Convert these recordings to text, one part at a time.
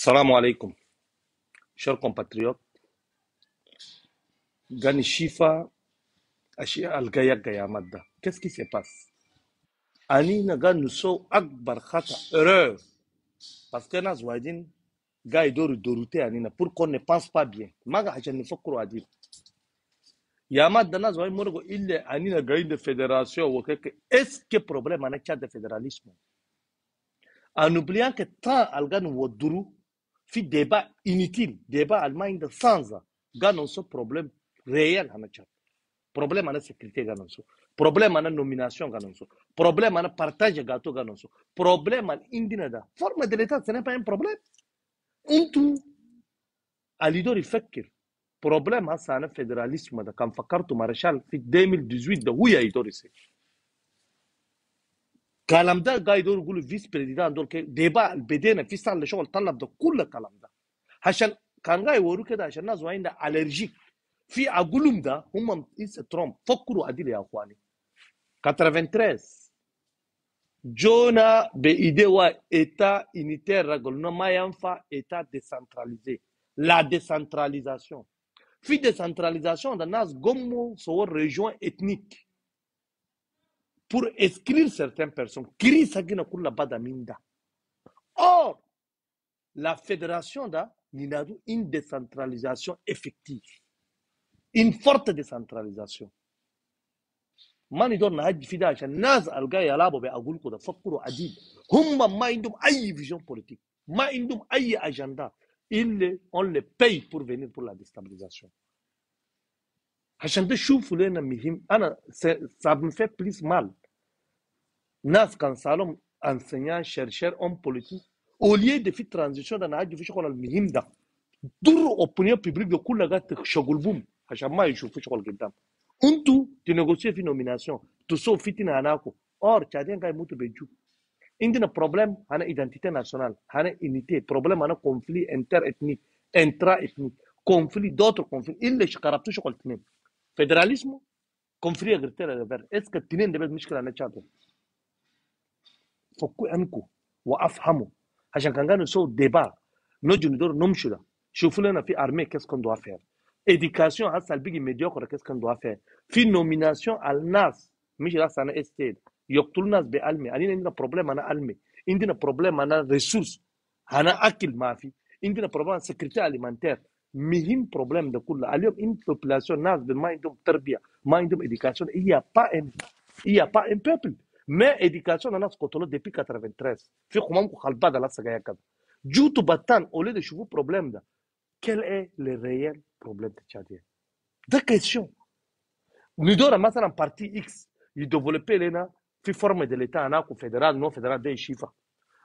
Salam alaikum, chers compatriotes. Gani Shifa, Al-Gaya Gaya Madda. Qu'est-ce qui se passe? Ani naga nous sommes akbar khata, erreur. Parce que nas wadin, gars idoru dorute anina, pour qu'on ne pense pas bien. Maga hajan ne fokro adil. Yamad nas wadin morgo ille anina gain de fédération ou quelque. Est-ce que problème en a de fédéralisme? En oubliant que tant algan woduru, fi débat inutile, débat allemand de sans, gars non ce problème réel en a. Problème à la sécurité ganonso, problème à la nomination ganonso, problème à la partage de gâteau ganonso, problème à l'indinada. Forme de l'État, ce n'est pas un problème. Un tout, à l'idée il fait que problème à ça, le fédéralisme, de quand Fakartou Maréchal, fi 2018, de où il y a idée ici. Kalamda, gaïdor, le vice-président, donc débat, le BDN, fi ça, le show, le talab de cool Kalamda. Hachan, quand gaï woru keda, hachan na zoainda allergique. Fi agulum da, humam il se trompe, fokuru adil ya khwani. 93 Jona be idewa état unitaire ragolno mayanfa état décentralisé. La décentralisation. Fi décentralisation dans nas gomo so région ethnique pour exclure certaines personnes. Kiri sagina kula badaminda. Or, la fédération da ninadu une décentralisation effective. Une forte décentralisation. ماني دور نهج في ده عشان الناس القاي يلعبوا بأقول كده فكروا عديد هم ما عندهم أي فيجن بوليتيك ما عندهم أي أجندة إلا on les paye pour venir pour la déstabilisation عشان ده شوفوا لنا مهم أنا ça me fait plus mal ناس كان سالهم enseignants chercheurs hommes politiques au lieu de faire transition ده نهج في شغل المهم ده دور opinion publique de كل لغات شغل بوم عشان ما يشوفوا شغل قدام Untu, tu négocies une nomination, tu sauves fitina anako. Or, Tchadien gagne mutu beju. Indi na problème, hana identité nationale, hana unité, problème hana conflit interethnique, intra-ethnique, conflit d'autres conflits. Il les caraptou sur le tinen. Fédéralisme, conflit agricole de ver. Est-ce que tinen debet mishkila na Tchado? Fokku anku, wa afhamu. Hachan kangano so débat, no junidor nomshula. Choufule na fi armée, qu'est-ce qu'on doit faire? Éducation à salbigi médiocre, qu'est-ce qu'on doit faire? Fi nomination al nas, michela sana ested. Yoktul nas be alme, anina indina problème ana alme, indina problème ana ressources, ana akil mafi, indina problème sécurité alimentaire. Mihim problème de kulla. Alium une population nas de mindum terbia, mindum éducation, il y a pas un peuple. Mais éducation nana skotolo depuis 93. Fi khumam ko khalba da la sagaya kad. Joutu batan au lieu de chevaux problème da. Quel est le réel problème de Tchadien? Deux questions. Nous devons maintenant en partie X, il développer l'ENA, fi forme de l'État, en fédéral, non fédéral, des chiffres.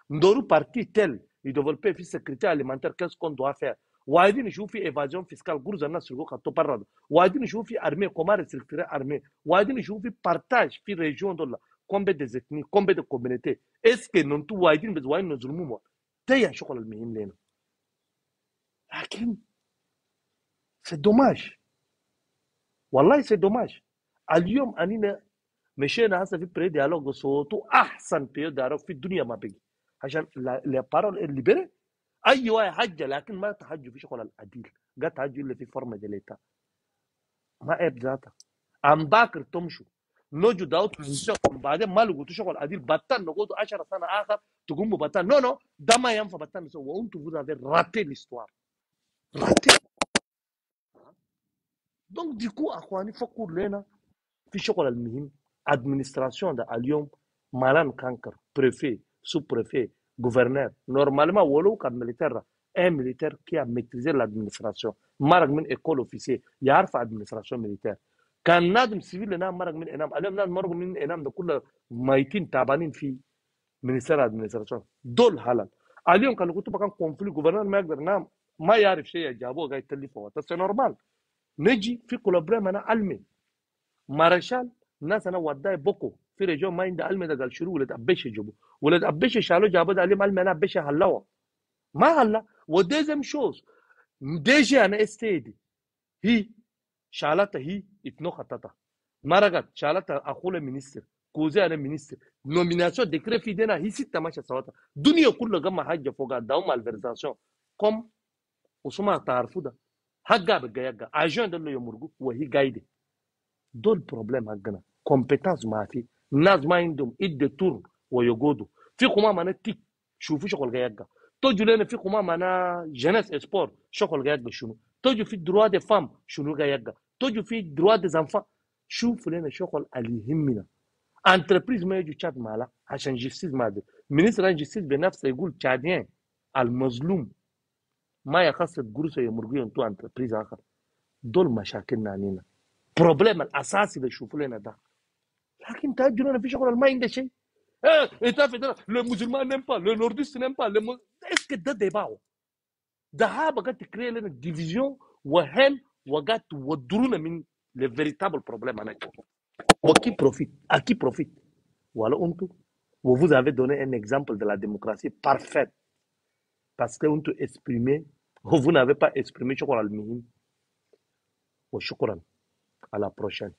Nous devons partie telle, il développer fi sécurité alimentaire, qu'est-ce qu'on doit faire? Wadi ni choufi évasion fiscale, gourou sur le kato parado. Wadi ni choufi armée, comment restructurer armée? Wadi ni choufi partage fi région de la, combien des ethnies, combien de communautés? Est-ce que non tout wadi ni besoin de nous mouma? T'es un chocolat le mihim l'ENA. Lakin, c'est dommage. Wallah, c'est dommage. اليوم أنينا مشينا هسه في بري ديالوج صوته أحسن بري ديالوج في الدنيا ما بقي عشان لا بارول اللي بري أيوة حاجة لكن ما تحجوا في شغل العديل قد تحجوا اللي في فورمة ديليتا ما عيب ذاتها أم باكر تمشوا نوجو داو تنسيق بعدين ما لقوا شغل عديل بطل نقول 10 سنة آخر تقوموا بطل نو ده ما ينفع بطل نسوي وأنتم vous avez raté l'histoire raté donc du coup أخواني فكر لنا في شغل المهم administration de اليوم مالان كانكر préfet sous-préfet gouverneur normalement ولو كان militaire un militaire qui a maîtrisé l'administration مرق من école officier يعرف administration militaire كان نادم سيفيل لنا مرق من انام اليوم نادم مرق من انام ده كله ميتين تعبانين في ministère administration دول حالا اليوم كانوا كنت بكان conflit gouverneur ما يقدر نام ما يعرف شيء جابوه قاعد يتلفه c'est normal نجي في كولابريم انا علمي مارشال الناس انا وداي بوكو في ريجون ما عنده علم ده قال شروع ولد ابيش جابوا ولد ابيش شالوا جابوا ده علم علم انا ابيش هلاوا ما هلا وديزم شوز ديجي انا استيدي هي شالتا هي اتنو خططا مرقت شالتا اخوله مينستر كوزي انا مينستر نوميناسيون ديكري في دينا هي ستة ماشيه سواتا الدنيا كلها قام حاجه فوق داو مالفيرزاسيون comme Ousmane Tarfouda Haga Gayaga agent de l'Yomurgu ou Higaide dol problème Hagana compétence mafi nazma indum id de tour wa yogodo fi kuma mana tik shufu shokol Gayaga to julene fi kuma mana jeunesse et sport shokol Gayaga shunu to ju fi droit des femmes shunu Gayaga to ju fi droit des enfants shufu lena shokol alihimmina entreprise ما يجوا تشاد مالا عشان جستيز ما ده ministre الجستيز بنفسه يقول تشادين المظلوم ما يخص الجروس يمرقوا انتو انتربريز اخر دول مشاكلنا عنينا بروبليم الاساسي اللي يشوفوا لنا ده لكن تاجروا في شغل ما عنده شيء انت في ده le musulman n'aime pas le nordiste n'aime pas est-ce que ده ديباو ده ها بقى تكري لنا ديفيزيون وهن وقت ودرونا من le véritable problème هناك à qui profite voilà on tout vous avez donné un exemple de la démocratie parfaite parce que on peut exprimer vous n'avez pas exprimé شكرا المهم وشكرا à la prochaine